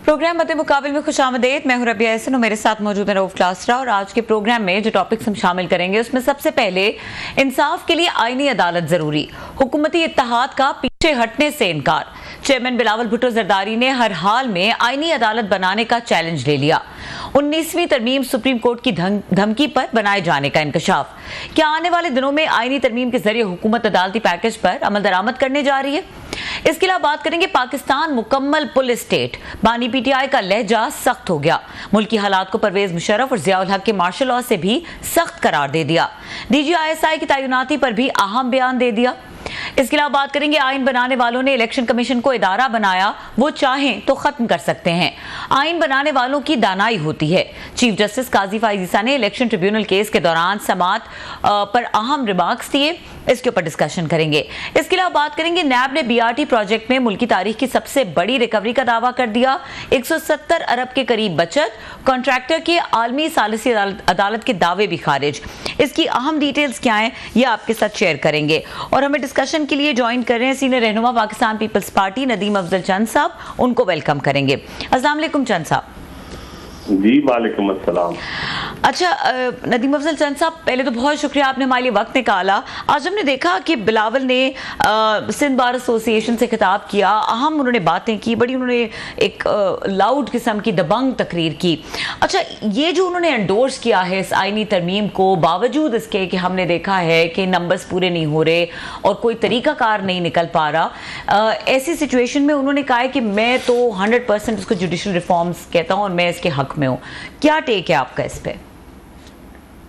Programme मत मुकाबिल में खुशामदीद। मैं हूं रबिया एहसन और मेरे साथ मौजूद है रऊफ क्लासरा। और आज के प्रोग्राम में जो टॉपिक्स हम शामिल करेंगे उसमें सबसे पहले इंसाफ के लिए आईनी अदालत जरूरी, हुकूमती इत्तेहाद का पीछे हटने से इनकार। चेयरमैन बिलावल भुट्टो जरदारी ने हर हाल में आईनी अदालत बनाने का चैलेंज ले लिया। 19वीं तरमीम सुप्रीम कोर्ट की धमकी पर बनाए जाने का इंकशाफ। क्या आने वाले दिनों में आईनी तरमीम के जरिए हुकूमत अदालती पैकेज पर अमल दरामद करने जा रही है? इसके अलावा बात करेंगे पाकिस्तान मुकम्मल पुलिस स्टेट, बानी पीटीआई का लहजा सख्त हो गया। मुल्की हालात को परवेज मुशर्रफ और जियाउल हक के मार्शल लॉ से भी सख्त करार दे दिया। DGISI की तैनाती पर भी अहम बयान दे दिया। इसके अलावा बात करेंगे आइन बनाने वालों ने इलेक्शन कमीशन को इदारा बनाया, वो चाहें तो खत्म कर सकते हैं। आइन बनाने वालों की दानाई होती है। चीफ जस्टिस काजी फाइज ईसा ने इलेक्शन ट्रिब्यूनल केस के दौरान समात पर अहम रिमार्क्स दिए, इसके ऊपर डिस्कशन करेंगे। इसके अलावा बात करेंगे नैब ने BRT प्रोजेक्ट में मुल्की तारीख की सबसे बड़ी रिकवरी का दावा कर दिया। 170 अरब के करीब बचत, कॉन्ट्रैक्टर के आलमी सालिसी अदालत के दावे भी खारिज। इसकी अहम डिटेल्स क्या हैं ये आपके साथ शेयर करेंगे। और हमें डिस्कशन के लिए ज्वाइन कर रहे हैं सीनियर रहनुमा पाकिस्तान पीपल्स पार्टी नदीम अफजल चंद साहब, उनको वेलकम करेंगे। अस्सलाम वालेकुम चंद साहब। जी वालेकुम अस्सलाम। अच्छा नदीम अफजल चंद साहब, पहले तो बहुत शुक्रिया आपने हमारे लिए वक्त निकाला। आज हमने देखा कि बिलावल ने सिंध बार एसोसिएशन से खिताब किया, अहम उन्होंने बातें की, बड़ी उन्होंने एक लाउड किस्म की दबंग तकरीर की। अच्छा, ये जो उन्होंने एंडोर्स किया है इस आईनी तरमीम को, बावजूद इसके कि हमने देखा है कि नंबर्स पूरे नहीं हो रहे और कोई तरीकाकार नहीं निकल पा रहा, ऐसी सिचुएशन में उन्होंने कहा है कि मैं तो 100% इसको जुडिशल रिफॉर्म्स कहता हूँ और मैं इसके हक में हूँ। क्या टेक है आपका इस पे?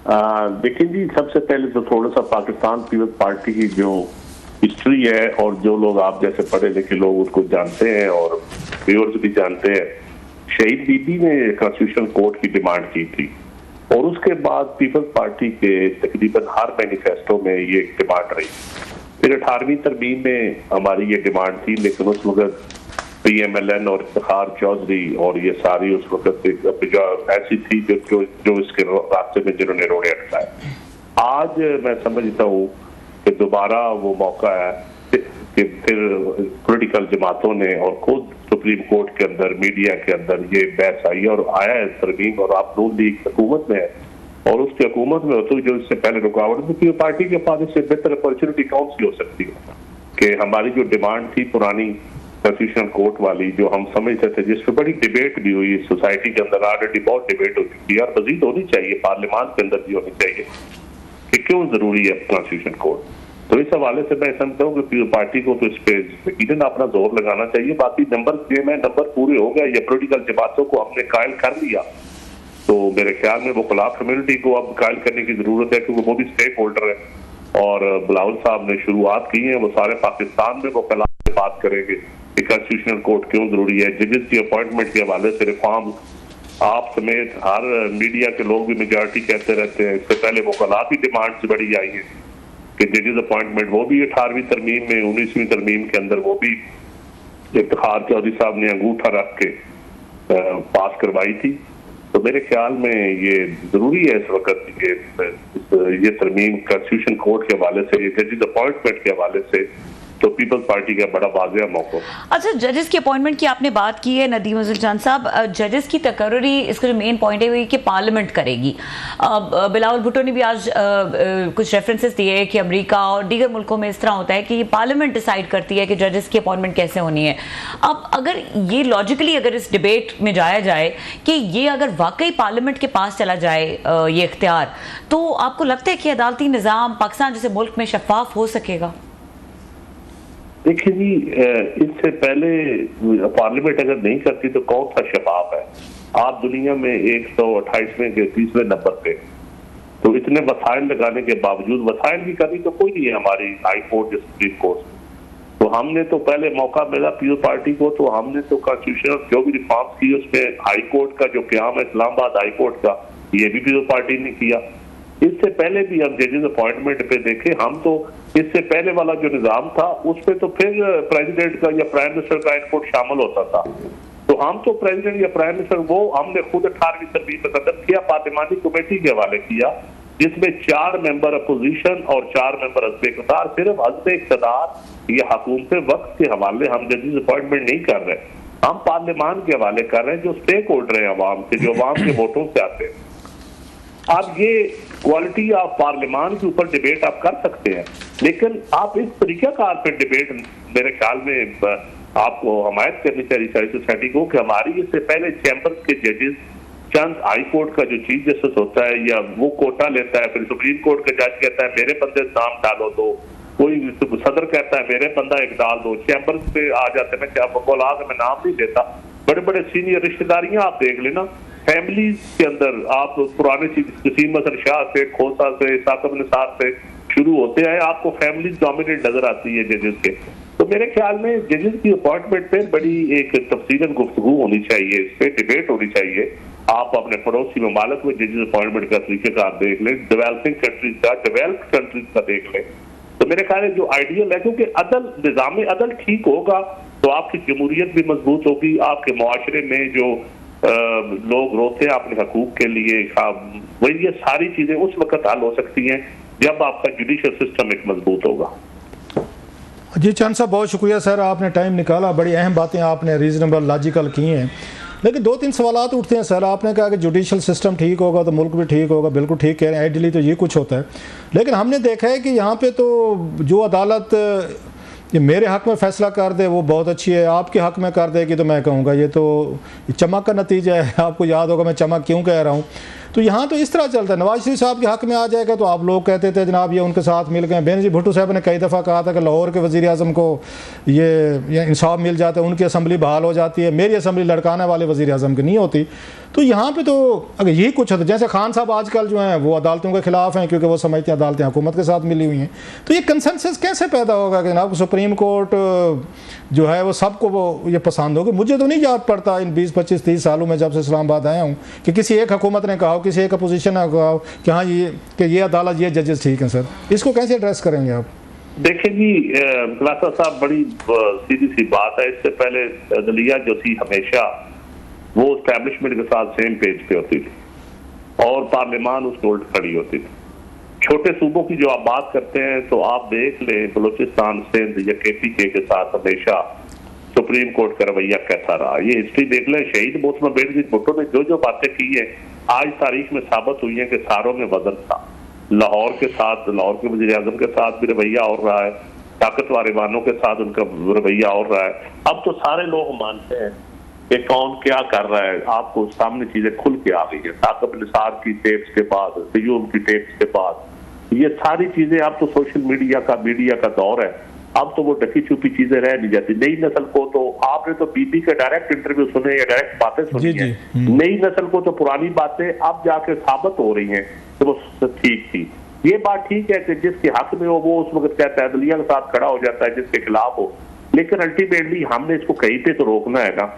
देखिए जी, सबसे पहले तो थोड़ा सा पाकिस्तान पीपल्स पार्टी की जो हिस्ट्री है और जो लोग आप जैसे पढ़े लिखे लोग उसको जानते हैं और व्यूअर्स भी जानते हैं, शहीद बीबी ने कॉन्स्टिट्यूशन कोर्ट की डिमांड की थी और उसके बाद पीपल्स पार्टी के तकरीबन हर मैनिफेस्टो में ये डिमांड रही। फिर 18वीं तरमीम में हमारी ये डिमांड थी, लेकिन उस वक्त PMLN और इफ्तिखार चौधरी और ये सारी उस वक्त ऐसी थी जो इसके रास्ते में जिन्होंने रोड़े अटकाए। आज मैं समझता हूँ कि दोबारा वो मौका है कि फिर पॉलिटिकल जमातों ने और खुद सुप्रीम कोर्ट के अंदर मीडिया के अंदर ये बहस आई और आया है तरमीम, और आप नून लीग हुकूमत में है और उसकी हुकूमत में होते जो इससे पहले रुकावट थी, पार्टी के पास इससे बेहतर अपॉर्चुनिटी कौन सी हो सकती है कि हमारी जो डिमांड थी पुरानी कॉन्स्टिट्यूशनल कोर्ट वाली, जो हम समझते थे, जिस पर बड़ी डिबेट भी हुई सोसाइटी के अंदर, ऑलरेडी बहुत डिबेट हो चुकी है और मजीद होनी चाहिए, पार्लियामान के अंदर भी होनी चाहिए कि क्यों जरूरी है कॉन्स्टिट्यूशन कोर्ट। तो इस हवाले से मैं समझता हूँ कि पार्टी को तो इस पे यकीनन अपना जोर लगाना चाहिए। बाकी नंबर गेम है, नंबर पूरे हो गया, ये पॉलिटिकल जमातों को हमने कायल कर लिया, तो मेरे ख्याल में वो खिलाफ कम्युनिटी को अब कायल करने की जरूरत है, क्योंकि वो भी स्टेक होल्डर है और बिलावल साहब ने शुरुआत की है, वो सारे पाकिस्तान में वो खिलाफ बात करेंगे कि कॉन्स्टिट्यूशनल कोर्ट क्यों जरूरी है। जजेस की अपॉइंटमेंट के हवाले से रिफॉर्म आप समेत हर मीडिया के लोग भी मेजॉरिटी कहते रहते हैं। इससे पहले वो वकालत की डिमांड से बड़ी आई है कि जजेस अपॉइंटमेंट वो भी 18वीं तरमीम में, 19वीं तरमीम के अंदर वो भी इफ्तिखार चौधरी साहब ने अंगूठा रख के पास करवाई थी। तो मेरे ख्याल में ये जरूरी है इस वक्त ये तरमीम कॉन्स्टिट्यूशन कोर्ट के हवाले से, ये जजेस अपॉइंटमेंट के हवाले से, तो पीपल्स पार्टी का बड़ा वाज़ेह मौका। अच्छा, जजेस की अपॉइंटमेंट की आपने बात की है नदीम अफजल चंद साहब, जजेस की तकर्री, इसका जो मेन पॉइंट है वो कि पार्लियामेंट करेगी। बिलावल भुट्टो ने भी आज कुछ रेफरेंसेस दिए कि अमेरिका और दीगर मुल्कों में इस तरह होता है कि पार्लियामेंट डिसाइड करती है कि जजेस की अपॉइंटमेंट कैसे होनी है। अब अगर ये लॉजिकली अगर इस डिबेट में जाया जाए कि ये अगर वाकई पार्लियामेंट के पास चला जाए ये इख्तियार, तो आपको लगता है कि अदालती निज़ाम पाकिस्तान जैसे मुल्क में शफाफ हो सकेगा? देखिए जी, इससे पहले पार्लियामेंट अगर नहीं करती तो कौन सा शफाफ है। आप दुनिया में 128वें के 30वें नंबर पे, तो इतने वसाइल लगाने के बावजूद वसाइल की कमी तो कोई नहीं है हमारी हाई कोर्ट या सुप्रीम कोर्ट। तो हमने तो पहले मौका मिला पीपल्स पार्टी को, तो हमने तो कॉन्स्टिट्यूशन जो भी रिफॉर्म की उसमें हाई कोर्ट का जो क्याम है इस्लामाबाद हाई कोर्ट का, ये भी पीपल्स पार्टी ने किया। इससे पहले भी हम जजेस अपॉइंटमेंट पे देखे, हम तो इससे पहले वाला जो निजाम था उस पर तो फिर प्रेसिडेंट का या प्राइम मिनिस्टर का इनपुट शामिल होता था, तो हम तो प्रेसिडेंट या प्राइम मिनिस्टर वो हमने खुद 18वीं तरमीम में कदम किया, पार्लियामानी कमेटी के हवाले किया, जिसमें 4 मेंबर अपोजिशन और 4 मेंबर हस्ब इक़्तिदार, सिर्फ हस्ब इक़्तिदार या हुकूमत वक्त के हवाले हम जजेस अपॉइंटमेंट नहीं कर रहे। हम पार्लियामान के हवाले कर रहे हैं जो स्टेक होल्डर है अवाम के, जो अवाम के वोटों से आते हैं। आप ये क्वालिटी ऑफ पार्लियामान के ऊपर डिबेट आप कर सकते हैं, लेकिन आप इस तरीकाकार पे डिबेट मेरे ख्याल में आपको हमायत करनी चाहिए सारी सोसाइटी को कि हमारी इससे पहले चैम्बर्स के जजेस, चंद हाई कोर्ट का जो चीफ जस्टिस होता है या वो कोटा लेता है, फिर सुप्रीम कोर्ट का जज कहता है मेरे बंदे नाम डालो दो, कोई सदर कहता है मेरे बंदा एक डाल दो, चैम्बर्स पे आ जाते हैं, मैं क्या बकौलाद मैं नाम नहीं देता, बड़े बड़े सीनियर रिश्तेदारियां आप देख लेना फैमिलीज के अंदर। आप पुराने वसीम अहसन शाह से, खोसा से, साकिब निसार से शुरू होते हैं, आपको फैमिली डोमिनेट नजर आती है जजेस के। तो मेरे ख्याल में जजेस की अपॉइंटमेंट पे बड़ी एक तफसीलन गुफ्तगू होनी चाहिए, इस पे डिबेट होनी चाहिए। आप अपने पड़ोसी ममालिक में जजेस अपॉइंटमेंट का तरीकेकार देख लें, डेवलपिंग कंट्रीज का, डेवलप्ड कंट्रीज का देख लें, तो मेरे ख्याल है जो आइडियल है, क्योंकि अदल निज़ाम अदल ठीक होगा तो आपकी जमहूरियत भी मजबूत होगी, आपके मुआशरे में जो लोग रोते हैं अपने हकूक के लिए, वही ये सारी चीजें उस वक्त हल हो सकती हैं जब आपका जुडिशियल सिस्टम एक मजबूत होगा। जी चंद साहब बहुत शुक्रिया सर, आपने टाइम निकाला, बड़ी अहम बातें आपने रीजनेबल लॉजिकल की हैं, लेकिन 2-3 सवालात उठते हैं सर। आपने कहा कि जुडिशियल सिस्टम ठीक होगा तो मुल्क भी ठीक होगा, बिल्कुल ठीक कह रहे हैं, आइडियली तो ये कुछ होता है, लेकिन हमने देखा है कि यहाँ पे तो जो अदालत ये मेरे हक़ में फ़ैसला कर दे वो बहुत अच्छी है, आपके हक़ में कर देगी तो मैं कहूँगा ये तो चमक का नतीजा है। आपको याद होगा मैं चमक क्यों कह रहा हूँ। तो यहाँ तो इस तरह चलता है, नवाज शरीफ साहब के हक़ में आ जाएगा तो आप लोग कहते थे जनाब ये उनके साथ मिल गए। बेनज़ीर भुट्टो साहब ने कई दफ़ा कहा था कि लाहौर के वज़ीर आज़म को ये इंसाफ मिल जाता है, उनकी असम्बली बहाल हो जाती है, मेरी असम्बली लड़काने वाले वज़ीर आज़म की नहीं होती। तो यहाँ पे तो अगर यही कुछ होता, जैसे खान साहब आजकल जो हैं वो अदालतों के खिलाफ हैं क्योंकि वो समझते हैं अदालतें हुकूमत के साथ मिली हुई हैं, तो ये कंसेंसस कैसे पैदा होगा कि जनाब सुप्रीम कोर्ट जो है वो सबको वो ये पसंद होगी। मुझे तो नहीं याद पड़ता इन 20-25-30 सालों में जब से इस्लामाबाद आया हूँ कि किसी एक हुकूमत ने कहा हो, किसी एक अपोजिशन ने कहा हो कि हाँ ये अदालत ये जजेस ठीक हैं। सर इसको कैसे एड्रेस करेंगे आप? देखिए जी खलासा साहब बड़ी सीधी सी बात है, इससे पहले अदलिया जो थी हमेशा वो एस्टैब्लिशमेंट के साथ सेम पेज पे होती थी और पार्लियामान उसके उल्ट खड़ी होती थी। छोटे सूबों की जो आप बात करते हैं तो आप देख लें बलूचिस्तान, सिंध या KPK के साथ हमेशा सुप्रीम कोर्ट का रवैया कैसा रहा, ये हिस्ट्री देख लें। शहीद मोहतरमा बेनज़ीर भुट्टो ने जो जो बातें की है आज तारीख में साबित हुई है कि सारों में वजन था। लाहौर के साथ, लाहौर के वज़ीर आज़म के साथ भी रवैया और रहा है, ताकतवर ईवानों के साथ उनका रवैया और रहा है। अब तो सारे लोग मानते हैं कि कौन क्या कर रहा है, आपको सामने चीजें खुल के आ गई है। साकिब निसार की टेप्स के बाद, सयूम की टेप्स के बाद, ये सारी चीजें अब तो सोशल मीडिया का दौर है, अब तो वो ढकी छुपी चीजें रह नहीं जाती। नई नस्ल को तो आपने तो बीबी के डायरेक्ट इंटरव्यू सुने या डायरेक्ट बातें सुनी है, नई नस्ल को तो पुरानी बातें अब जाके साबित हो रही हैं कि वो ठीक थी। ये बात ठीक है कि जिसके हक में हो वो उस वक्त कहता है अदलिया के साथ खड़ा हो जाता है जिसके खिलाफ हो, लेकिन अल्टीमेटली हमने इसको कहीं पे तो रोकना है ना।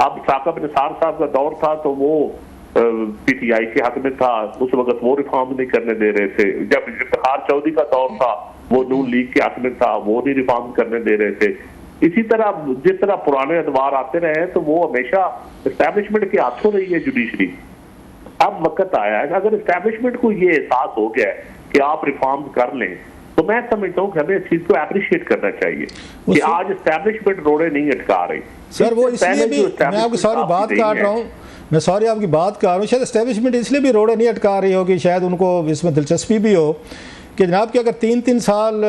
अब साकिब निसार साहब का दौर था तो वो PTI के हक में था, उस वक्त वो रिफॉर्म नहीं करने दे रहे थे। जब इफ्तिखार चौधरी का दौर था वो नून लीग के हक में था, वो नहीं रिफॉर्म करने दे रहे थे। इसी तरह जिस तरह पुराने अदवार आते रहे तो वो हमेशा एस्टैब्लिशमेंट के हाथों रही है जुडिशरी। अब वक्त आया है अगर एस्टैब्लिशमेंट को ये एहसास हो गया है कि आप रिफॉर्म कर लें तो मैं समझता हूँ कि हमें इस चीज को एप्रिशिएट करना चाहिए कि आज एस्टैब्लिशमेंट रोड़े नहीं अटका रही। सर वो इसलिए भी मैं आपकी सारी बात काट रहा हूँ, मैं सॉरी आपकी बात कर रहा हूँ, शायद एस्टैब्लिशमेंट इसलिए भी रोड़े नहीं अटका रही होगी, शायद उनको इसमें दिलचस्पी भी हो कि जनाब कि अगर 3-3 साल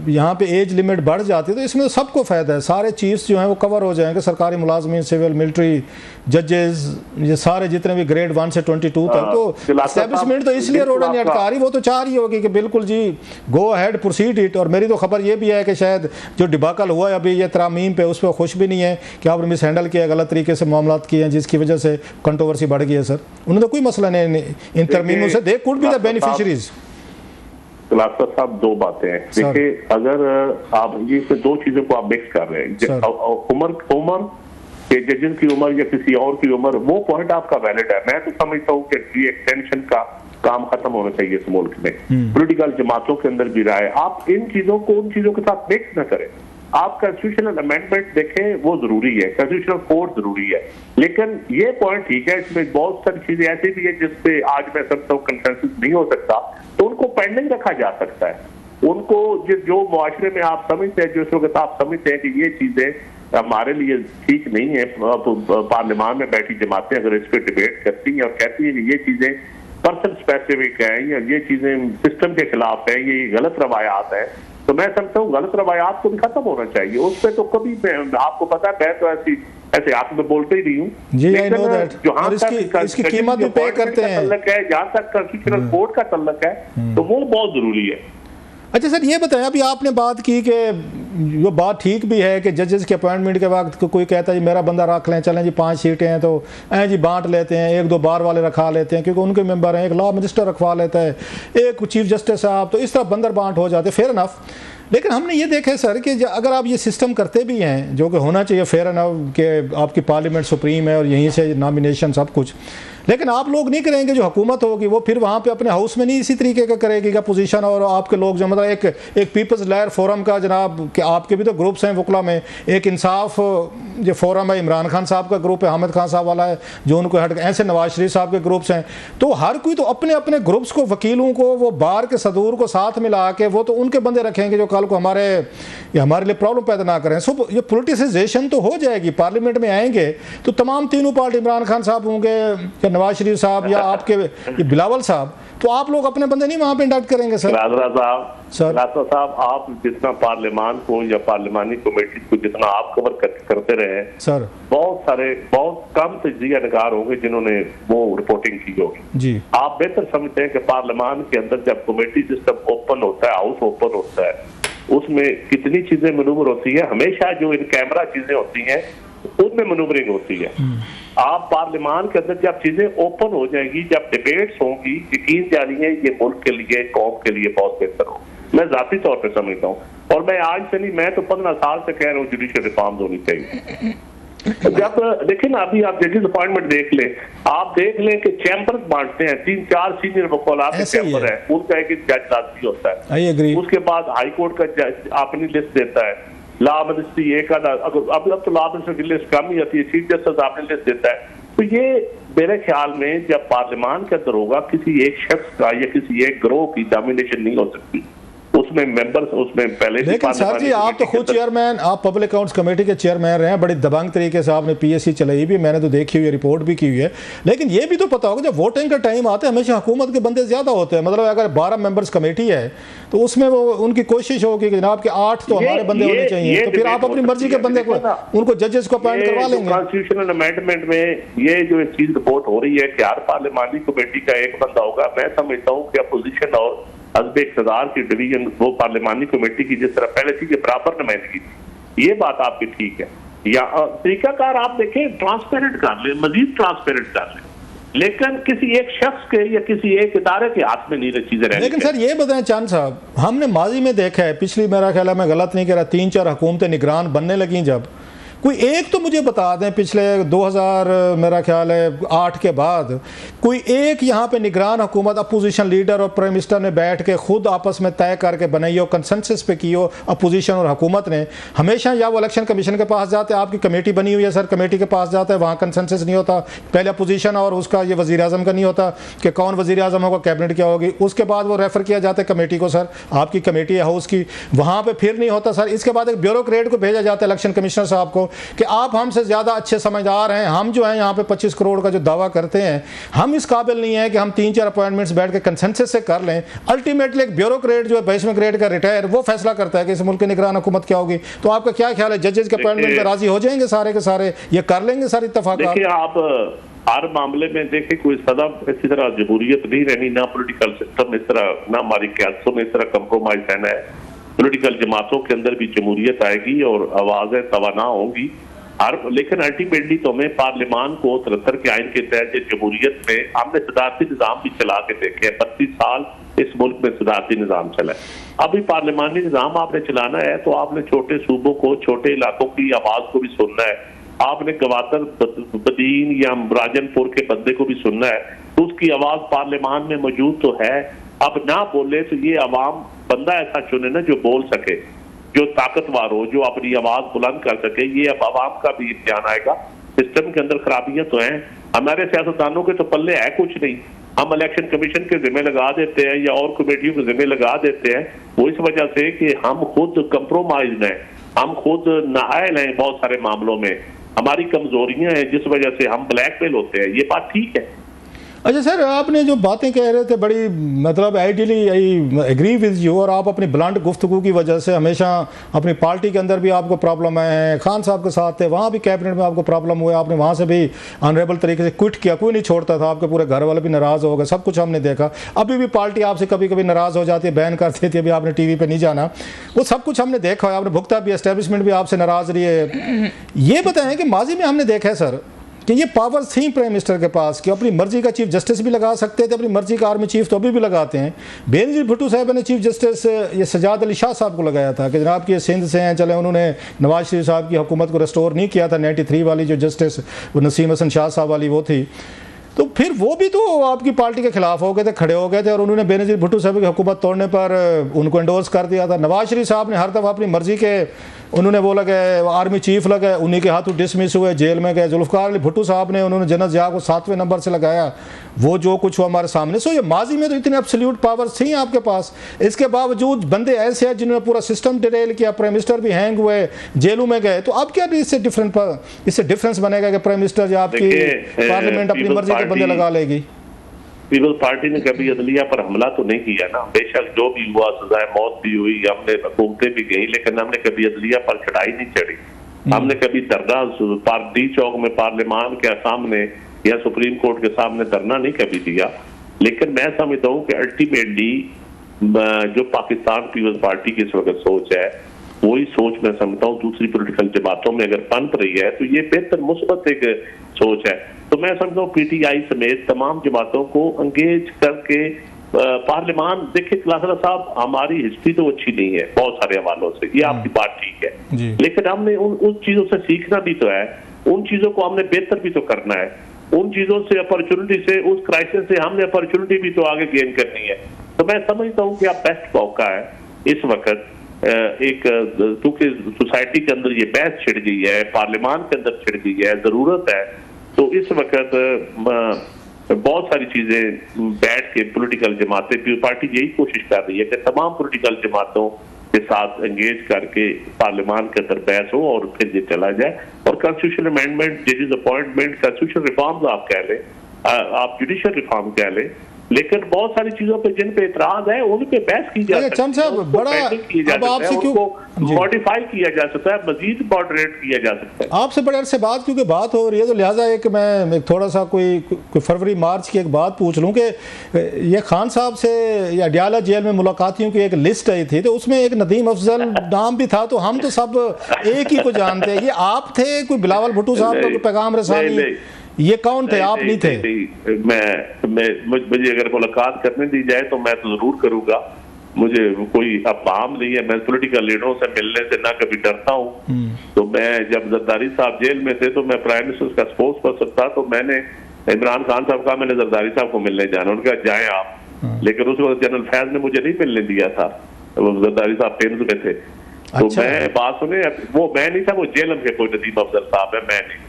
यहाँ पे एज लिमिट बढ़ जाती है तो इसमें तो सबको फ़ायदा है, सारे चीफ्स जो हैं वो कवर हो जाएंगे, सरकारी मुलाजमीन, सिविल, मिलिट्री, जजेस, ये सारे जितने भी ग्रेड 1 से 22 तक। तो एस्टैब्लिशमेंट तो इसलिए रोड़ा नहीं अटका रही, वो तो चाह रही होगी कि बिल्कुल जी गो अहेड प्रोसीड इट। और मेरी तो खबर ये भी है कि शायद जो डिबाकल हुआ है अभी ये तरामीम पे, उस पर खुश भी नहीं है कि आपने मिस हैंडल किया, गलत तरीके से मामला किए हैं जिसकी वजह से कंट्रोवर्सी बढ़ गई है। सर उन्होंने तो कोई मसला नहीं इन तरमीमों से, they could be the beneficiaries. खलासा साहब दो बातें हैं, देखिए अगर आप ये दो चीजों को आप मिक्स कर रहे हैं, उम्र के जजेस की उम्र या किसी और की उम्र, वो पॉइंट आपका वैलिड है। मैं तो समझता हूँ कि एक्सटेंशन का काम खत्म होना चाहिए इस मुल्क में, पॉलिटिकल जमातों के अंदर भी रहा है। आप इन चीजों को उन चीजों के साथ मिक्स न करें। आप कॉन्स्टिट्यूशनल अमेंडमेंट देखें, वो जरूरी है, कॉन्स्टिट्यूशनल कोर्ट जरूरी है, लेकिन ये पॉइंट ठीक है, इसमें बहुत सारी चीजें ऐसी भी है जिसपे आज मैं समझता हूँ कंसेंसस नहीं हो सकता, तो उनको पेंडिंग रखा जा सकता है। उनको जो मुआशरे में आप समझते हैं, जो इस वक्त आप समझते हैं कि ये चीजें हमारे लिए ठीक नहीं है। पार्लियामान में बैठी जमातें अगर इस पर डिबेट करती हैं और कहती हैं कि ये चीजें पर्सन स्पेसिफिक है या ये चीजें सिस्टम के खिलाफ है, ये गलत रवायात है, तो मैं समझता हूँ गलत रवायात को भी खत्म होना चाहिए। उस पर तो कभी, आपको पता है, मैं तो ऐसे हाथ में बोलते ही नहीं हूँ जी, जहाँ तक इसकी कीमत भी पे करते हैं, जहाँ तक कॉन्स्टिट्यूशनल कोर्ट का तल्लक है तो वो बहुत जरूरी है। अच्छा सर, ये बताएं, अभी आपने बात की कि जो बात ठीक भी है कि जजेस के अपॉइंटमेंट के वक्त कोई कहता है जी मेरा बंदा रख लें, चलें जी 5 सीटें हैं तो जी बांट लेते हैं, 1-2 बार वाले रखा लेते हैं क्योंकि उनके मेंबर हैं, एक लॉ मिनिस्टर रखवा लेता है, एक चीफ जस्टिस साहब, तो इस तरह बंदर बांट हो जाते, फेयर इनफ। लेकिन हमने ये देखा है सर कि अगर आप ये सिस्टम करते भी हैं, जो कि होना चाहिए फेयर इनफ, कि आपकी पार्लियामेंट सुप्रीम है और यहीं से नॉमिनेशन सब कुछ, लेकिन आप लोग नहीं करेंगे, जो हुकूमत होगी वो फिर वहाँ पे अपने हाउस में नहीं इसी तरीके का करेगी का पोजीशन, और आपके लोग जो मतलब एक पीपल्स लहर फोरम का जनाब, कि आपके भी तो ग्रुप्स हैं वकला में, एक इंसाफ जो फोरम है, इमरान खान साहब का ग्रुप है, हामिद खान साहब वाला है जो उनको हट, ऐसे नवाज शरीफ साहब के ग्रुप्स हैं, तो हर कोई तो अपने अपने ग्रुप्स को, वकीलों को, वो बार के सदूर को साथ मिला के वो तो उनके बंदे रखेंगे जो कल को हमारे लिए प्रॉब्लम पैदा ना करें। सो ये पोलिटिसाइजेशन तो हो जाएगी, पार्लियामेंट में आएंगे तो तमाम तीनों पार्टी, इमरान खान साहब होंगे या नवाज शरीफ साहब या आपके ये बिलावल साहब, तो आप लोग अपने बंदे नहीं वहां पे इंडक्ट करेंगे सर? राजा साहब, आप जितना पार्लियामान को या पार्लियामानी कमेटी को जितना आप कवर करते रहे सर, बहुत कम तजिया नगार होंगे जिन्होंने वो रिपोर्टिंग की होगी जी। आप बेहतर समझते हैं कि पार्लियामान के अंदर जब कमेटी सिस्टम ओपन होता है, हाउस ओपन होता है, उसमें कितनी चीजें मनूवर होती है, हमेशा जो इन कैमरा चीजें होती हैं उनमें मनूवरिंग होती है। आप पार्लियामान के अंदर जब चीजें ओपन हो जाएगी, जब डिबेट्स होंगी, यकीन जानिए ये मुल्क के लिए, कौम के लिए बहुत बेहतर हो। मैं जाती तौर पे समझता हूँ, और मैं आज से नहीं, मैं तो 15 साल से कह रहा हूँ जुडिशियल रिफॉर्म्स होनी चाहिए। जब देखिए ना, अभी आप जजेस अपॉइंटमेंट देख लें, आप देख लें कि चैम्बर्स बांटते हैं, 3-4 सीनियर वकालत के चैम्बर है, उनका एक जज राजसी होता है, उसके बाद हाई कोर्ट का जज अपनी लिस्ट देता है, लॉ मिनिस्ट्री एक अब तो लॉ मिनिस्टर की लिस्ट कम ही आती है, चीफ जस्टिस आपने लिस्ट देता है। तो ये मेरे ख्याल में जब पार्लियामान के अंदर होगा, किसी एक शख्स का या किसी एक ग्रोह की डोमिनेशन नहीं हो सकती, उसमें मेंबर्स, उसमें पहले। लेकिन सर जी, आप तो खुद चेयरमैन, आप पब्लिक अकाउंट्स कमेटी के चेयरमैन रहे हैं, बड़ी दबंग तरीके से आपने पीएससी चलाई भी, मैंने तो देखी हुई है, रिपोर्ट भी की हुई है। लेकिन ये भी तो पता होगा जब वोटिंग का टाइम आता है हमेशा हुकूमत के बंदे ज्यादा होते हैं, मतलब अगर 12 मेंबर्स कमेटी है तो उसमें वो उनकी कोशिश होगी कि जनाब के 8 तो हमारे बंदे होने चाहिए, तो फिर आप अपनी मर्जी के बंदे को, उनको जजेस को अपॉइंट करवा लेंगे। कॉन्स्टिट्यूशनल अमेंडमेंट में ये जो चीज रिपोर्ट हो रही है कि हर पार्लियामानी कमेटी का एक बंदा होगा, मैं समझता हूँ कि अपोजिशन और हस्ब इक़्तिदार की डिवीजन वो पार्लियामानी कमेटी की जिस तरह पहले थी, बराबर नुमाइंदगी थी, ये बात आपकी ठीक है। या तरीकाकार आप देखें, ट्रांसपेरेंट कर ले, मजीद ट्रांसपेरेंट कर ले, लेकिन किसी एक शख्स के या किसी एक इदारे के हाथ में नहीं रही चीजें रहनी। लेकिन सर ये बताएं चांद साहब, हमने माजी में देखा है, पिछली, मेरा ख्याल है मैं गलत नहीं कह रहा, 3-4 हुकूमतें निगरान बनने लगी, जब कोई एक तो मुझे बता दें पिछले 2000 मेरा ख्याल है 8 के बाद कोई एक यहाँ पे निगरान हुकूमत, अपोजिशन लीडर और प्राइम मिनिस्टर ने बैठ के खुद आपस में तय करके बनाई हो, कंसेंसस पे की हो अपोजिशन और हुकूमत ने? हमेशा या वो इलेक्शन कमीशन के पास जाते हैं, आपकी कमेटी बनी हुई है सर, कमेटी के पास जाता है, वहाँ कंसेंसस नहीं होता, पहले अपोजिशन और उसका ये वज़ीर आज़म का नहीं होता कि कौन वज़ीर आज़म होगा, कैबिनेट क्या होगी, उसके बाद वो रेफर किया जाता है कमेटी को, सर आपकी कमेटी है हाउस की, वहाँ पर फिर नहीं होता सर। इसके बाद एक ब्यूरोक्रेट को भेजा जाता है इलेक्शन कमिश्नर साहब को कि आप हमसे ज़्यादा अच्छे समझदार हैं, हम जो हैं यहाँ पे 25 करोड़ का जो दावा करते हैं, हम इस काबिल नहीं है कि हम 3-4 अपॉइंटमेंट्स बैठ के कंसेंसस से कर लें। अल्टीमेटली एक ब्यूरोक्रेट जो है 22वें ग्रेड का रिटायर, वो फैसला करता है कि इस मुल्क की निगरान हुकूमत क्या होगी। तो आपका क्या ख्याल है, जजेस के अपॉइंटमेंट पर राजी हो जाएंगे सारे के सारे, ये कर लेंगे सारी इत्तेफाक? देखिए, आप हर मामले में देखें, कोई सदा इसी तरह जमहूरियत नहीं रहनी, ना पॉलिटिकल सिस्टम इस तरह, ना हमारी क्यादतों में इस तरह कंप्रोमाइज रहना है। पॉलिटिकल जमातों के अंदर भी जमहूरियत आएगी और आवाजें तवाना होंगी, लेकिन अल्टीमेटली तो हमें पार्लियामान को 73 के आइन के तहत जमहूरियत में हमने सदारती निज़ाम भी चला के देखे हैं। 32 साल इस मुल्क में सदारती निज़ाम चला है, अभी पार्लियामानी निज़ाम आपने चलाना है तो आपने छोटे सूबों को, छोटे इलाकों की आवाज को भी सुनना है, आपने गवादर, बदीन या राजनपुर के बंदे को भी सुनना है, तो उसकी आवाज पार्लियामान में मौजूद तो है। अब ना बोले तो ये अवाम बंदा ऐसा चुने ना जो बोल सके, जो ताकतवर हो, जो अपनी आवाज बुलंद कर सके। ये अब आवाम का भी इम्तिहान आएगा। सिस्टम के अंदर खराबियां तो हैं, हमारे सियासतदानों के तो पल्ले है कुछ नहीं, हम इलेक्शन कमीशन के जिम्मे लगा देते हैं या और कमेटियों के जिम्मे लगा देते हैं, वो इस वजह से कि हम खुद कंप्रोमाइज हैं, हम खुद नाअहल हैं बहुत सारे मामलों में, हमारी कमजोरियां हैं जिस वजह से हम ब्लैकमेल होते हैं, ये बात ठीक है। अच्छा सर, आपने जो बातें कह रहे थे बड़ी मतलब ideally I agree with you, और आप अपनी ब्लंट गुफ्तगू की वजह से हमेशा अपनी पार्टी के अंदर भी आपको प्रॉब्लम है, खान साहब के साथ थे वहाँ भी कैबिनेट में आपको प्रॉब्लम हुआ, आपने वहाँ से भी ऑनरेबल तरीके से क्विट किया, कोई नहीं छोड़ता था, आपके पूरे घर वाले भी नाराज़ हो गए, सब कुछ हमने देखा। अभी भी पार्टी आपसे कभी कभी नाराज़ हो जाती है, बैन कर देती है, अभी आपने टीवी पर नहीं जाना, वो सब कुछ हमने देखा है, आपने भुगता भी, एस्टेब्लिशमेंट भी आपसे नाराज़ रही है। ये बताएं कि माजी में हमने देखा है सर कि ये पावर थी प्राइम मिनिस्टर के पास कि अपनी मर्जी का चीफ जस्टिस भी लगा सकते थे, अपनी मर्जी का आर्मी चीफ तो अभी भी लगाते हैं। बेनजीर भुट्टो साहब ने चीफ जस्टिस ये सजाद अली शाह साहब को लगाया था कि जनाब की सिंध से हैं, चले उन्होंने नवाज शरीफ साहब की हुकूमत को रिस्टोर नहीं किया था, 93 वाली जो जस्टिस वो नसीम हसन शाह साहब वाली वो थी, तो फिर वो भी तो आपकी पार्टी के खिलाफ हो गए थे, खड़े हो गए थे, और उन्होंने बेनजीर भुट्टो साहब की हुकूमत तोड़ने पर उनको एंडोर्स कर दिया था। नवाज शरीफ साहब ने हर दफ़ा अपनी मर्जी के उन्होंने वो लगे आर्मी चीफ लगे, उन्हीं के हाथों डिसमिस हुए, जेल में गए। जुल्फ़िकार अली भुट्टो साहब ने उन्होंने जनरल ज़िया को 7वें नंबर से लगाया, वो जो कुछ हुआ हमारे सामने। सो ये माजी में तो इतनी एब्सोल्यूट पावर्स थी आपके पास, इसके बावजूद बंदे ऐसे हैं जिन्होंने पूरा सिस्टम डिरेल किया, प्राइम मिनिस्टर भी हैंग हुए, जेलों में गए। तो अब क्या इससे डिफरेंस बनेगा कि प्राइम मिनिस्टर या आपकी पार्लियामेंट अपनी मर्जी के बंदे लगा लेगी? पीपल्स पार्टी ने कभी अदलिया पर हमला तो नहीं किया ना, बेशक जो भी हुआ सजाए मौत भी हुई, हमने हुकूमतें भी गई, लेकिन हमने कभी अदलिया पर चढ़ाई नहीं चढ़ी। हमने कभी धरना डी चौक में पार्लियामान के सामने या सुप्रीम कोर्ट के सामने धरना नहीं कभी दिया। लेकिन मैं समझता हूँ कि अल्टीमेटली जो पाकिस्तान पीपल्स पार्टी की इस वक्त सोच है, वही सोच मैं समझता हूँ दूसरी पॉलिटिकल जमातों में अगर पनप रही है तो ये बेहतर मुस्बत एक सोच है। तो मैं समझता हूँ पीटीआई समेत तमाम जमातों को एंगेज करके पार्लियामान, देखिए खिलाफत साहब हमारी हिस्ट्री तो अच्छी नहीं है बहुत सारे हवालों से, ये आपकी बात ठीक है, लेकिन हमने उन चीजों से सीखना भी तो है, उन चीजों को हमने बेहतर भी तो करना है, उन चीजों से अपॉर्चुनिटी से, उस क्राइसिस से हमने अपॉर्चुनिटी भी तो आगे गेन करनी है। तो मैं समझता हूँ कि आप बेस्ट मौका है इस वक्त, एक क्योंकि सोसाइटी के अंदर ये बहस छिड़ गई है, पार्लियामान के अंदर छिड़ गई है, जरूरत है। तो इस वक्त बहुत सारी चीजें बैठ के पॉलिटिकल जमातें, पीपल्स पार्टी यही कोशिश कर रही है कि तमाम पॉलिटिकल जमातों के साथ एंगेज करके पार्लियामान के अंदर बहस हो और फिर ये चला जाए। और कॉन्स्टिट्यूशन अमेंडमेंट, जजेस अपॉइंटमेंट, कॉन्स्टिट्यूशन रिफॉर्म्स आप कह लें, आप जुडिशियल रिफॉर्म कह लें, लेकिन बहुत सारी चीजों पे जिन पे इतराज है उन पे बहस की जा सकती है, उनको मॉडिफाई किया जा सकता है, मजीद मॉडरेट किया जा सकता है। आपसे बड़े अरसे बाद क्योंकि बात हो रही है तो लिहाजा एक मैं थोड़ा सा कोई फरवरी मार्च की एक बात पूछ लूँ कि ये खान साहब से या अडयाला जेल में मुलाकातियों की एक लिस्ट आई थी, तो उसमें एक नदीम अफजल नाम भी था, तो हम तो सब एक ही को जानते हैं। ये आप थे कोई बिलावल भुट्टो साहब का पैगाम रसानी, ये कौन थे? आप नहीं थे? मुझे अगर मुलाकात करने दी जाए तो मैं तो जरूर करूंगा, मुझे कोई अफवाह नहीं है, मैं पॉलिटिकल लीडरों से मिलने से ना कभी डरता हूँ। तो मैं जब जरदारी साहब जेल में थे तो मैं प्राइम मिनिस्टर का स्पोक्स पर्सन था, तो मैंने इमरान खान साहब कहा मैंने जरदारी साहब को मिलने जाना, उनका जाए आप, लेकिन उस वक्त जनरल फैज ने मुझे नहीं मिलने दिया था, जरदारी साहब पेंस में थे। तो मैं बात सुने, वो मैं नहीं था, वो जेल के कोई नदीम अफजल साहब है, मैं नहीं।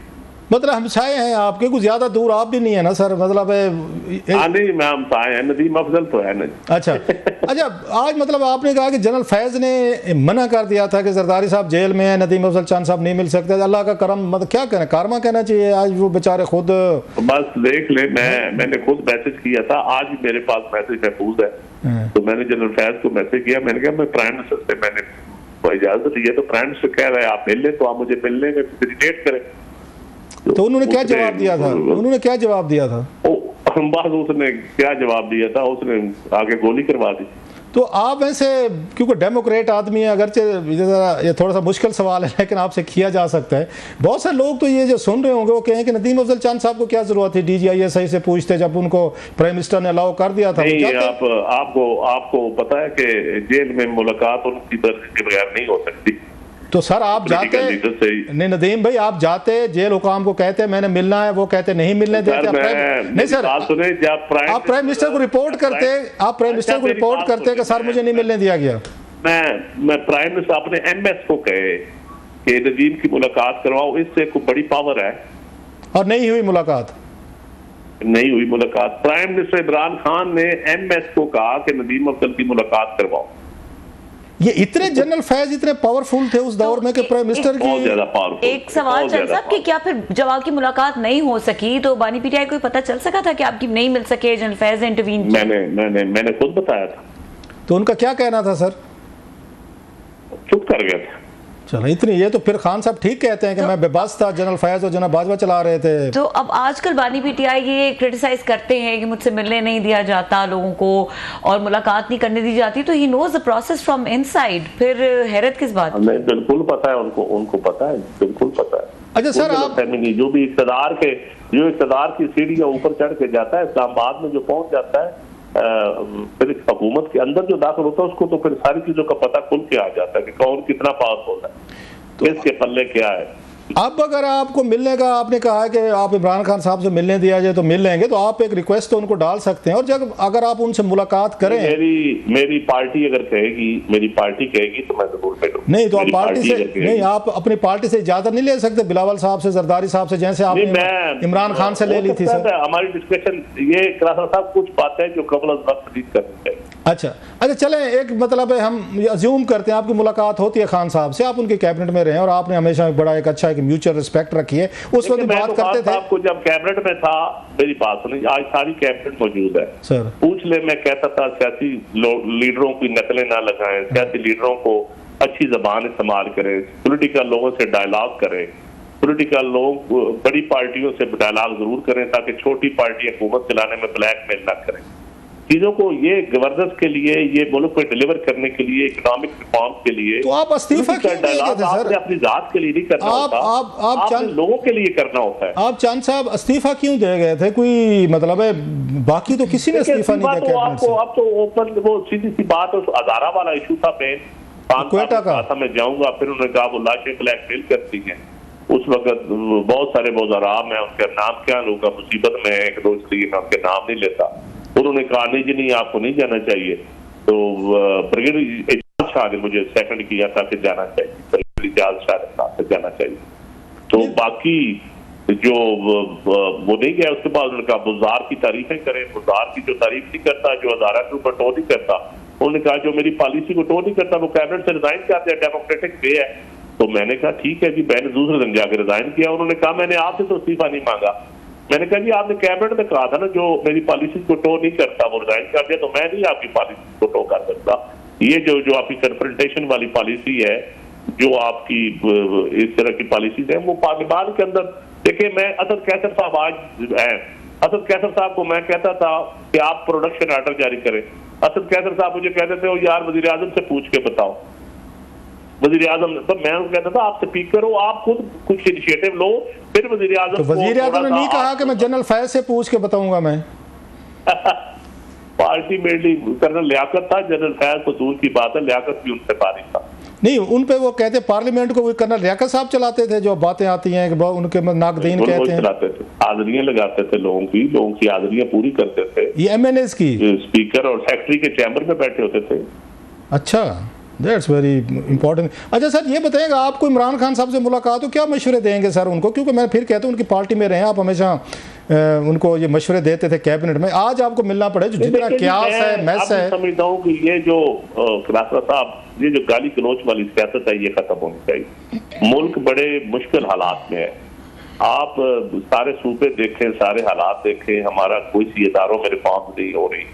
मतलब हमसाए हैं आपके, कुछ ज्यादा दूर आप भी नहीं है ना सर? मतलब नहीं, मैं हमसाए हैं, नदीम अफजल तो है नहीं। अच्छा आज मतलब आपने कहा कि जनरल फैज ने मना कर दिया था कि जरदारी साहब जेल में है, नदीम अफजल चांद साहब नहीं मिल सकते, अल्लाह का करम, मतलब क्या कहना, कारमा कहना चाहिए। आज वो बेचारे खुद बस देख ले, मैंने खुद मैसेज किया था, आज भी मेरे पास मैसेज महफूज है। तो मैंने जनरल फैज को मैसेज किया, मैंने कहा मैं प्राइम मिनिस्टर से मैंने इजाजत ली है, तो प्राइम मिनिस्टर कह रहे हैं आप मिल लें, तो आप मुझे मिलने में फैसिलिटेट करें। तो उन्होंने क्या जवाब दिया था? उन्होंने क्या जवाब दिया था? बस उसने क्या जवाब दिया था, उसने आगे गोली करवा दी। तो आप वैसे क्योंकि डेमोक्रेट आदमी है, अगरचे ये थोड़ा सा मुश्किल सवाल है लेकिन आपसे किया जा सकता है, बहुत सारे लोग तो ये जो सुन रहे होंगे वो कहें कि नदीम अफजल चांद साहब को क्या जरूरत थी DGISI से पूछते जब उनको प्राइम मिनिस्टर ने अलाउ कर दिया था? आपको पता है कि जेल में मुलाकात उनकी मर्जी के बगैर नहीं हो सकती। तो सर आप जाते नहीं, नदीम भाई आप जाते जेल हुकाम को कहते मैंने मिलना है, वो कहते नहीं मिलने देते। नहीं सर, आप प्राइम मिनिस्टर को रिपोर्ट करते, आप प्राइम मिनिस्टर को रिपोर्ट करते कि सर मुझे नहीं मिलने दिया गया। मैं प्राइम मिनिस्टर अपने MS को कहे कि नदीम की मुलाकात करवाओ, इससे कोई बड़ी पावर है। और नहीं हुई मुलाकात? नहीं हुई मुलाकात। प्राइम मिनिस्टर इमरान खान ने MS को कहा कि नदीम अफजल की मुलाकात करवाओ। ये इतने जनरल फैज इतने पावरफुल थे उस दौर में कि प्राइम मिनिस्टर की। एक सवाल चल साहब कि क्या फिर जब आपकी मुलाकात नहीं हो सकी तो बानी पीटीआई को पता चल सका था कि आपकी नहीं मिल सके, जनरल फैज इंटरवीन? मैंने खुद बताया था। तो उनका क्या कहना था सर? चुप कर गया था। चलो इतनी, ये तो फिर खान साहब ठीक कहते हैं कि मैं बेबस था, जनरल फैज और जनरल बाजवा चला रहे थे। तो अब आजकल बानी पीटीआई ये क्रिटिसाइज करते हैं कि मुझसे मिलने नहीं दिया जाता लोगों को और मुलाकात नहीं करने दी जाती, तो he knows the process from inside, फिर हैरत किस बात? नहीं, बिल्कुल पता है उनको पता है, बिल्कुल पता है। अच्छा सर, आप जो भी इक़्तिदार की सीढ़ियां ऊपर चढ़ के जाता है, इस्लामाबाद में जो पहुंच जाता है, फिर हुकूमत के अंदर जो दाखिल होता है उसको तो फिर सारी चीजों का पता खुल के आ जाता है कि कौन कितना पावरफुल है, किसके पल्ले क्या है। अब अगर आपको मिलने का, आपने कहा है कि आप इमरान खान साहब से मिलने दिया जाए तो मिल लेंगे, तो आप एक रिक्वेस्ट तो उनको डाल सकते हैं, और जब अगर आप उनसे मुलाकात करें। मेरी पार्टी अगर कहेगी, मेरी पार्टी कहेगी तो मैं जरूर मिलूंगा। नहीं तो आप पार्टी से नहीं, आप अपनी पार्टी से इजाजत नहीं ले सकते बिलावल साहब से, जरदारी साहब से, जैसे आपने इमरान खान से ले ली थी सर? हमारी डिस्कशन ये साहब कुछ बातें जो कबल वक्त करनी चाहिए। अच्छा चलें, एक मतलब है, हम अज्यूम करते हैं आपकी मुलाकात होती है खान साहब से, आप उनके कैबिनेट में रहे और आपने हमेशा बड़ा एक अच्छा म्यूचुअल रिस्पेक्ट रखी है, उस वक्त बात करते थे। आपको जब कैबिनेट में था, मेरी बात सुनिए, आज सारी कैबिनेट मौजूद है सर, पूछ ले, मैं कहता था सियासी लीडरों की नकलें ना लगाएं, सियासी लीडरों को अच्छी जबान इस्तेमाल करें, पॉलिटिकल लोगों से डायलॉग करें, पॉलिटिकल लोग बड़ी पार्टियों से डायलॉग जरूर करें ताकि छोटी पार्टी हुकूमत चलाने में ब्लैकमेल ना करें। चीजों को ये गवर्नेंस के लिए, ये मुल्क को डिलीवर करने के लिए, इकोनॉमिक रिफॉर्म के लिए, तो आप इस्तीफा क्यों दिए थे सर? आपने अपनी जात के लिए नहीं करना होता, आप लोगों के लिए करना होता है। आप चांद साहब इस्तीफा क्यों दे गए थे? कोई मतलब है, बाकी तो किसी ने इस्तीफा नहीं दिया कैबिनेट से। अब तो ओपन, वो सीधी सी बात, हजारा वाला इशू था मेन, क्वेटा का मैं जाऊंगा, फिर उन्होंने कहा वो लाशें ब्लैकमेल करती हैं। उस वक्त बहुत सारे वज़रा, मैं उनका नाम क्या लूंगा, मुसीबत में एक दो, इसलिए मैं उनके नाम नहीं लेता, उन्होंने कहा नहीं जी नहीं, आपको नहीं जाना चाहिए। तो ब्रिगेडियर एजाज शाह ने मुझे सेकंड किया था कि जाना चाहिए, ब्रिगेडियर एजाज शाह ने कहा कि जाना चाहिए। तो बाकी जो वो नहीं गया, उसके बाद उन्होंने कहा बुज़दार की तारीफें करें, बुज़दार की जो तारीफ नहीं करता, जो हज़ारा के ऊपर टो नहीं करता, उन्होंने कहा जो मेरी पॉलिसी को टो नहीं करता वो कैबिनेट से रिजाइन करते हैं, डेमोक्रेटिक वे है। तो मैंने कहा ठीक है जी, मैंने दूसरे दिन जाकर रिजाइन किया। उन्होंने कहा मैंने आपसे तो इस्तीफा नहीं मांगा। मैंने कहा जी आपने कैबिनेट में कहा था ना जो मेरी पॉलिसी को टो नहीं करता वो रिजाइन कर दिया, तो मैं नहीं आपकी पॉलिसी को टो कर सकता। ये जो आपकी कन्फ्रंटेशन वाली पॉलिसी है, जो आपकी इस तरह की पॉलिसी है, वो पार्लियामान के अंदर देखिए, मैं असद कैसर साहब आज हैं, असद कैसर साहब को मैं कहता था कि आप प्रोडक्शन ऑर्डर जारी करें, असद कैसर साहब मुझे कहते थे यार वजीर आजम से पूछ के बताओ, वजीर आजम, तो मैं कहता था आप स्पीकर हो, आप खुद कुछ इनिशिएटिव लो, फिर वजीर आजम। तो वजीर आजम ने नहीं कहा कि मैं जनरल फैज से पूछ के बताऊंगा मैं। पार्टी में कर्नल लियाकत था, जनरल फैज तो दूर की बात है, लियाकत भी उनसे पारी था। नहीं, उन पे वो कहते पार्लियामेंट को कर्नल लियाकत साहब चलाते थे, जो बातें आती हैं उनके नाकदीन कहते हैं, चलाते थे, हाजिरियां लगाते थे लोगों की हाजिरियां पूरी करते थे। ये MNAs की स्पीकर और सेक्रेटरी के चैम्बर में बैठे होते थे। अच्छा, दैट्स वेरी इंपॉर्टेंट। अच्छा सर, ये बताएगा आपको इमरान खान साहब से मुलाकात हो, क्या मशवरे देंगे सर उनको? क्योंकि मैं फिर कहता हूँ उनकी पार्टी में रहे, आप हमेशा उनको ये मशवरे देते थे कैबिनेट में, आज आपको मिलना पड़े, जो जितना क्यास है, मैस है। समझता हूँ कि ये जो खलासा साहब, ये जो गाली गलौच वाली सियासत है, ये खत्म होनी चाहिए। मुल्क बड़े मुश्किल हालात में है, आप सारे सूबे देखें, सारे हालात देखें, हमारा कोई सी इदारों में रिफॉर्म नहीं हो रही,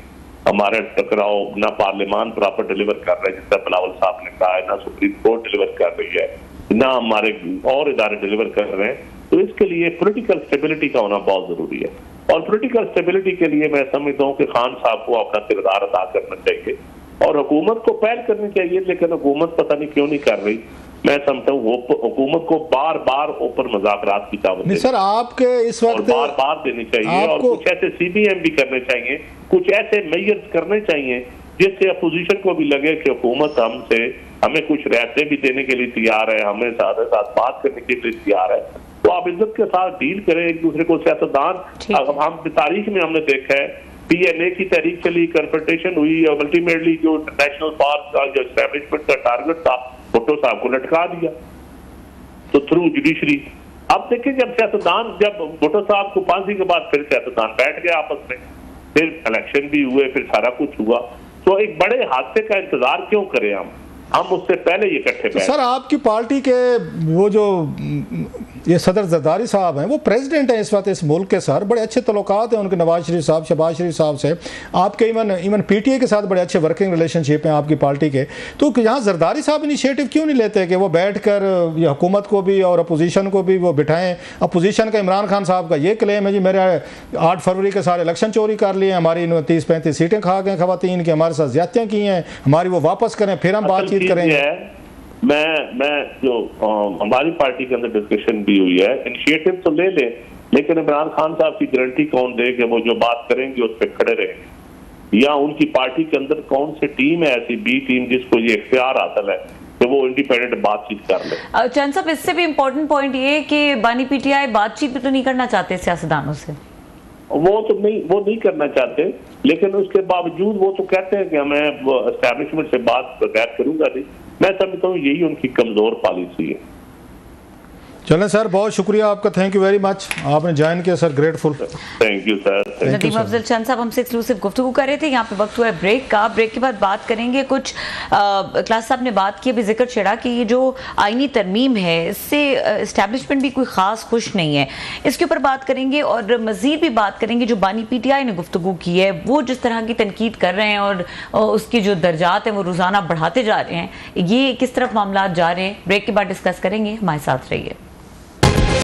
हमारे टकराव ना पार्लियामान प्रॉपर डिलीवर कर रहे हैं जिसका बिलावल साहब ने कहा है, ना सुप्रीम कोर्ट डिलीवर कर रही है, ना हमारे और इदारे डिलीवर कर रहे हैं। तो इसके लिए पॉलिटिकल स्टेबिलिटी का होना बहुत जरूरी है, और पॉलिटिकल स्टेबिलिटी के लिए मैं समझता हूँ कि खान साहब को अपना किरदार अदा करना चाहिए और हुकूमत को पहल करनी चाहिए, लेकिन हुकूमत पता नहीं क्यों नहीं कर रही। मैं समझता हूँ हुकूमत को बार बार ओपन मुज़ाकरात की दावत नहीं सर, आपके इस वक्त बार बार देनी चाहिए, और कुछ ऐसे CBM भी करने चाहिए, कुछ ऐसे मेजर्स करने चाहिए जिससे अपोजिशन को भी लगे कि हुकूमत हमसे, हमें कुछ रहते भी देने के लिए तैयार है, हमें साथ साथ बात करने के लिए तैयार है। तो आप इज्जत के साथ डील करें एक दूसरे को। सियासतदान हम तारीख में हमने देखा है, PNA की तहरीक चली, कन्फ्रंटेशन हुई, और अल्टीमेटली जो नेशनल पार्क का जो एस्टैब्लिशमेंट का टारगेट था, भुट्टो साहब को लटका दिया तो थ्रू जुडिशरी। अब देखिए, जब सियासतदान, जब भुट्टो साहब को फांसी के बाद फिर सियासतदान बैठ गए आपस में, फिर इलेक्शन भी हुए, फिर सारा कुछ हुआ, तो एक बड़े हादसे का इंतजार क्यों करें हम? हम उससे पहले ये इकट्ठे तो सर आपकी पार्टी के वो जो ये सदर जरदारी साहब हैं वो प्रेसिडेंट हैं इस वक्त इस मुल्क के, सर बड़े अच्छे तल्लुकात हैं उनके नवाज शरीफ साहब, शहबाज शरीफ साहब से, आपके इवन पीटीए के साथ बड़े अच्छे वर्किंग रिलेशनशिप हैं आपकी पार्टी के। तो यहाँ जरदारी साहब इनिशिएटिव क्यों नहीं लेते कि वो बैठ कर हुकूमत को भी और अपोजिशन को भी वो बिठाएं? अपोजिशन का इमरान खान साहब का ये क्लेम है जी मेरे 8 फरवरी के सारे इलेक्शन चोरी कर लिए, हमारी 30-35 सीटें खा गए खवातीन की, हमारे साथ ज्यादतियाँ की हैं, हमारी वो वापस करें फिर हम बातचीत करेंगे। मैं जो हमारी पार्टी के अंदर डिस्कशन भी हुई है, इनिशिएटिव तो ले लें, लेकिन इमरान खान साहब की गारंटी कौन दे कि वो जो बात करेंगे उस पर खड़े रहेंगे, या उनकी पार्टी के अंदर कौन सी टीम है ऐसी बी टीम जिसको ये इख्तियार हासिल है कि वो इंडिपेंडेंट बातचीत कर ले। चंद साहब इससे भी इम्पोर्टेंट पॉइंट ये कि बानी पीटीआई बातचीत भी तो नहीं करना चाहते सियासतदानों से, वो नहीं करना चाहते, लेकिन उसके बावजूद वो तो कहते हैं कि मैं एस्टैब्लिशमेंट से बात बगैर करूंगा नहीं। मैं समझता हूँ यही उनकी कमजोर पॉलिसी है। चलें सर, बहुत शुक्रिया आपका, थैंक यू वेरी मच, आपने ज्वाइन किया sir, grateful. Thank you sir. Nadeem Afzal Chand साहब हमसे एक्सक्लूसिव गुफ्तगू कर रहे थे। यहाँ पे वक्त हुआ है ब्रेक का, ब्रेक के बाद बात करेंगे कुछ क्लास साहब ने बात की, अभी जिक्र छेड़ा कि ये जो आईनी तरमीम है इससे इस्टेब्लिशमेंट भी कोई खास खुश नहीं है, इसके ऊपर बात करेंगे और मजीद भी बात करेंगे जो बानी पीटीआई ने गुफ्तगू की है वो जिस तरह की तनकीद कर रहे हैं और उसकी जो दर्जात हैं वो रोजाना बढ़ाते जा रहे हैं, ये किस तरफ मामला जा रहे हैं, ब्रेक के बाद डिस्कस करेंगे, हमारे साथ रहिए।